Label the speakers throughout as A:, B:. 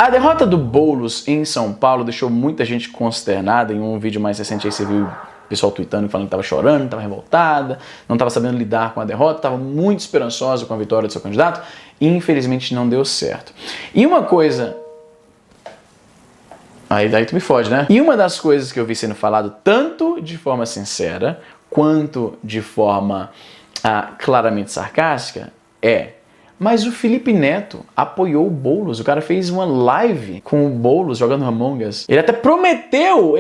A: A derrota do Boulos em São Paulo deixou muita gente consternada. Em um vídeo mais recente aí você viu o pessoal tweetando, falando que estava chorando, estava revoltada, não estava sabendo lidar com a derrota, estava muito esperançosa com a vitória do seu candidato e infelizmente não deu certo. E uma coisa... Daí tu me fode, né? E uma das coisas que eu vi sendo falado tanto de forma sincera quanto de forma claramente sarcástica é: mas o Felipe Neto apoiou o Boulos, o cara fez uma live com o Boulos jogando Among Us. Ele até prometeu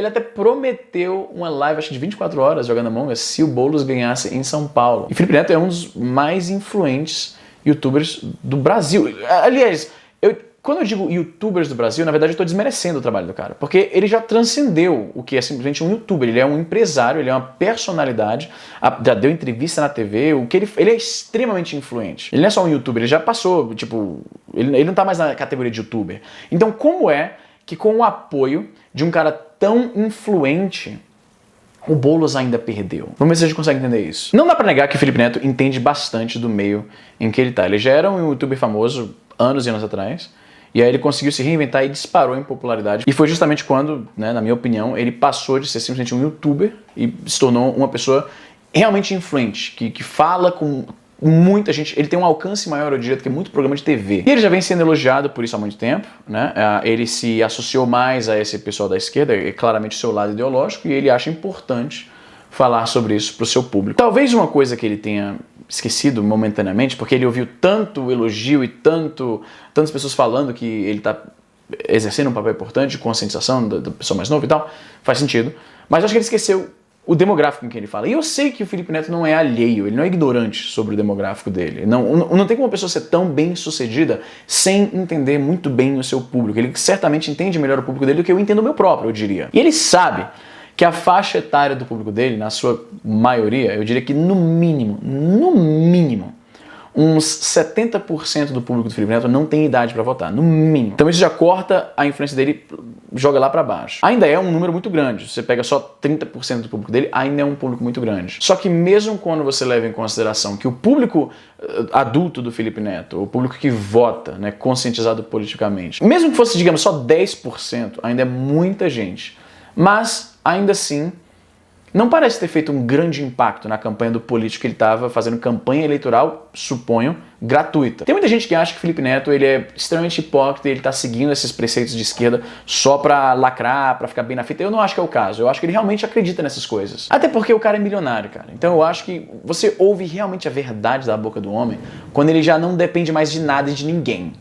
A: uma live, acho que de 24 horas jogando Among Us, se o Boulos ganhasse em São Paulo. E o Felipe Neto é um dos mais influentes youtubers do Brasil. Aliás, quando eu digo youtubers do Brasil, na verdade eu estou desmerecendo o trabalho do cara, porque ele já transcendeu o que é simplesmente um youtuber. Ele é um empresário, ele é uma personalidade, já deu entrevista na TV, ele é extremamente influente. Ele não é só um youtuber, ele já passou, tipo, ele não está mais na categoria de youtuber. Então como é que com o apoio de um cara tão influente, o Boulos ainda perdeu? Vamos ver se a gente consegue entender isso. Não dá pra negar que o Felipe Neto entende bastante do meio em que ele tá. Ele já era um youtuber famoso anos e anos atrás, e aí ele conseguiu se reinventar e disparou em popularidade. E foi justamente quando, né, na minha opinião, ele passou de ser simplesmente um youtuber e se tornou uma pessoa realmente influente, que fala com muita gente. Ele tem um alcance maior, eu diria, do que muito programa de TV. E ele já vem sendo elogiado por isso há muito tempo, né? Ele se associou mais a esse pessoal da esquerda, é claramente o seu lado ideológico, e ele acha importante falar sobre isso para o seu público. Talvez uma coisa que ele tenha esquecido momentaneamente, porque ele ouviu tanto elogio e tantas pessoas falando que ele está exercendo um papel importante de conscientização da pessoa mais nova e tal, faz sentido, mas acho que ele esqueceu o demográfico em que ele fala. E eu sei que o Felipe Neto não é alheio, ele não é ignorante sobre o demográfico dele. Não tem como uma pessoa ser tão bem sucedida sem entender muito bem o seu público. Ele certamente entende melhor o público dele do que eu entendo o meu próprio, eu diria. E ele sabe que a faixa etária do público dele, na sua maioria, eu diria que no mínimo, uns 70% do público do Felipe Neto não tem idade para votar, no mínimo. Então isso já corta a influência dele, joga lá para baixo. Ainda é um número muito grande, você pega só 30% do público dele, ainda é um público muito grande. Só que mesmo quando você leva em consideração que o público adulto do Felipe Neto, o público que vota, né, conscientizado politicamente, mesmo que fosse, digamos, só 10%, ainda é muita gente. Mas, ainda assim, não parece ter feito um grande impacto na campanha do político que ele estava fazendo campanha eleitoral, suponho, gratuita. Tem muita gente que acha que o Felipe Neto ele é extremamente hipócrita e ele está seguindo esses preceitos de esquerda só para lacrar, para ficar bem na fita. Eu não acho que é o caso. Eu acho que ele realmente acredita nessas coisas. Até porque o cara é milionário, cara. Então eu acho que você ouve realmente a verdade da boca do homem quando ele já não depende mais de nada e de ninguém.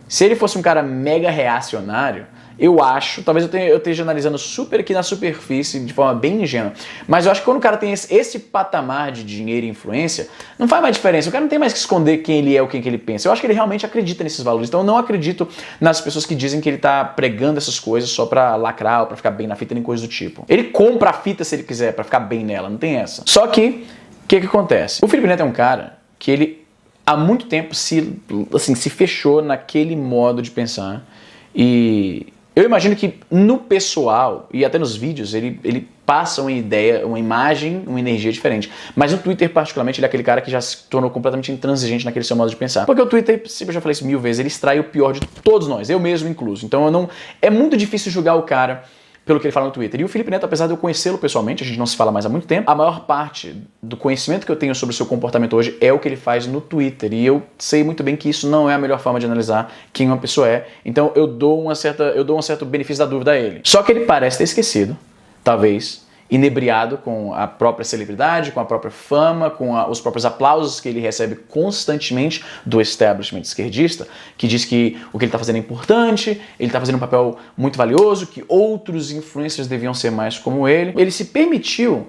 A: Se ele fosse um cara mega reacionário, eu acho, talvez eu esteja analisando super aqui na superfície, de forma bem ingênua, mas eu acho que quando o cara tem esse patamar de dinheiro e influência, não faz mais diferença. O cara não tem mais que esconder quem ele é ou quem que ele pensa. Eu acho que ele realmente acredita nesses valores. Então eu não acredito nas pessoas que dizem que ele tá pregando essas coisas só pra lacrar ou pra ficar bem na fita, nem coisa do tipo. Ele compra a fita se ele quiser, pra ficar bem nela, não tem essa. Só que, o que acontece? O Felipe Neto é um cara que ele há muito tempo se fechou naquele modo de pensar e... eu imagino que no pessoal e até nos vídeos ele passa uma ideia, uma imagem, uma energia diferente. Mas no Twitter, particularmente, ele é aquele cara que já se tornou completamente intransigente naquele seu modo de pensar. Porque o Twitter, eu já falei isso 1000 vezes, ele extrai o pior de todos nós, eu mesmo incluso. Então é muito difícil julgar o cara pelo que ele fala no Twitter. E o Felipe Neto, apesar de eu conhecê-lo pessoalmente, a gente não se fala mais há muito tempo, a maior parte do conhecimento que eu tenho sobre o seu comportamento hoje é o que ele faz no Twitter. E eu sei muito bem que isso não é a melhor forma de analisar quem uma pessoa é. Então eu dou um certo benefício da dúvida a ele. Só que ele parece ter esquecido, talvez, inebriado com a própria celebridade, com a própria fama, com os próprios aplausos que ele recebe constantemente do establishment esquerdista, que diz que o que ele está fazendo é importante, ele está fazendo um papel muito valioso, que outros influencers deviam ser mais como ele. Ele se permitiu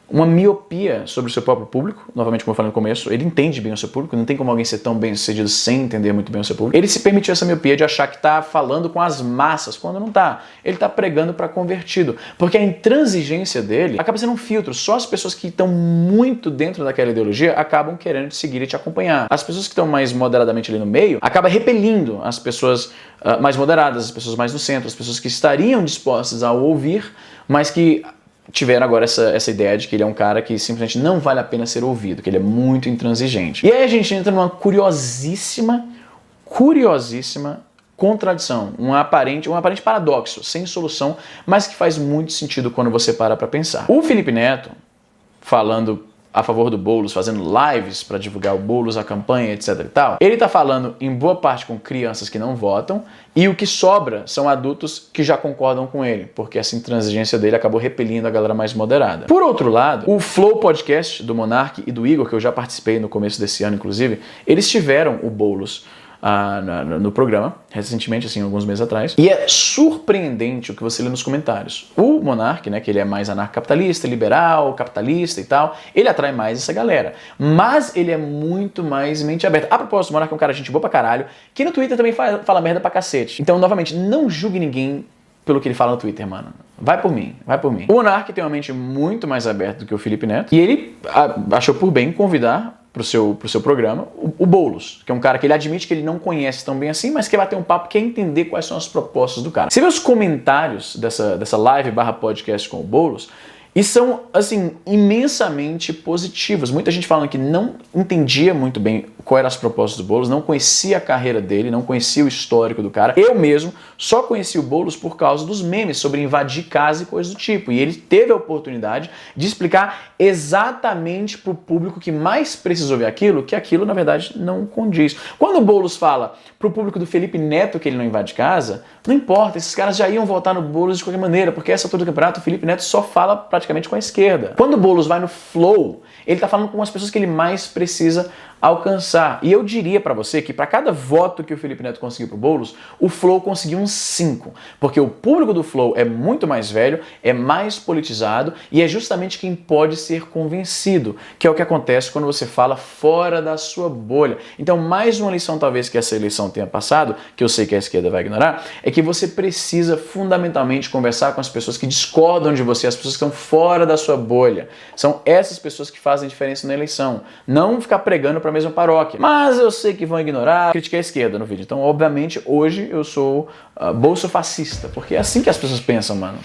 A: uma miopia sobre o seu próprio público, novamente como eu falei no começo, ele entende bem o seu público, não tem como alguém ser tão bem sucedido sem entender muito bem o seu público. Ele se permitiu essa miopia de achar que está falando com as massas, quando não está. Ele está pregando para convertido, porque a intransigência dele acaba sendo um filtro, só as pessoas que estão muito dentro daquela ideologia acabam querendo te seguir e te acompanhar. As pessoas que estão mais moderadamente ali no meio acabam repelindo as pessoas mais moderadas, as pessoas mais no centro, as pessoas que estariam dispostas a ouvir, mas que tiveram agora essa ideia de que ele é um cara que simplesmente não vale a pena ser ouvido, que ele é muito intransigente. E aí a gente entra numa curiosíssima contradição, um aparente paradoxo, sem solução, mas que faz muito sentido quando você para pra pensar. O Felipe Neto, falando a favor do Boulos, fazendo lives para divulgar o Boulos, a campanha, etc e tal, ele tá falando em boa parte com crianças que não votam, e o que sobra são adultos que já concordam com ele, porque essa intransigência dele acabou repelindo a galera mais moderada. Por outro lado, o Flow Podcast do Monark e do Igor, que eu já participei no começo desse ano, inclusive, eles tiveram o Boulos no programa, recentemente, assim, alguns meses atrás, e é surpreendente o que você lê nos comentários. O Monark, né, que ele é mais anarcocapitalista, liberal, capitalista e tal, ele atrai mais essa galera, mas ele é muito mais mente aberta. A propósito, o Monark é um cara gente boa pra caralho, que no Twitter também fala merda pra cacete. Então, novamente, não julgue ninguém pelo que ele fala no Twitter, mano. Vai por mim, vai por mim. O Monark tem uma mente muito mais aberta do que o Felipe Neto, e ele achou por bem convidar pro seu programa, o Boulos, que é um cara que ele admite que ele não conhece tão bem assim, mas quer bater um papo, quer entender quais são as propostas do cara. Você vê os comentários dessa live/podcast com o Boulos, e são, assim, imensamente positivos. Muita gente falando que não entendia muito bem quais eram as propostas do Boulos, não conhecia a carreira dele, não conhecia o histórico do cara. Eu mesmo só conheci o Boulos por causa dos memes sobre invadir casa e coisas do tipo. E ele teve a oportunidade de explicar exatamente para o público que mais precisou ver aquilo, que aquilo, na verdade, não condiz. Quando o Boulos fala para o público do Felipe Neto que ele não invade casa, não importa, esses caras já iam votar no Boulos de qualquer maneira, porque essa altura do campeonato o Felipe Neto só fala praticamente com a esquerda. Quando o Boulos vai no Flow, ele tá falando com as pessoas que ele mais precisa alcançar. E eu diria pra você que para cada voto que o Felipe Neto conseguiu pro Boulos, o Flow conseguiu uns 5. Porque o público do Flow é muito mais velho, é mais politizado e é justamente quem pode ser convencido, que é o que acontece quando você fala fora da sua bolha. Então, mais uma lição talvez que essa eleição tenha passado, que eu sei que a esquerda vai ignorar, é que você precisa fundamentalmente conversar com as pessoas que discordam de você, as pessoas que estão fora da sua bolha. São essas pessoas que fazem diferença na eleição. Não ficar pregando para a mesma paróquia. Mas eu sei que vão ignorar, critiquei a esquerda no vídeo. Então, obviamente, hoje eu sou bolsofascista, porque é assim que as pessoas pensam, mano.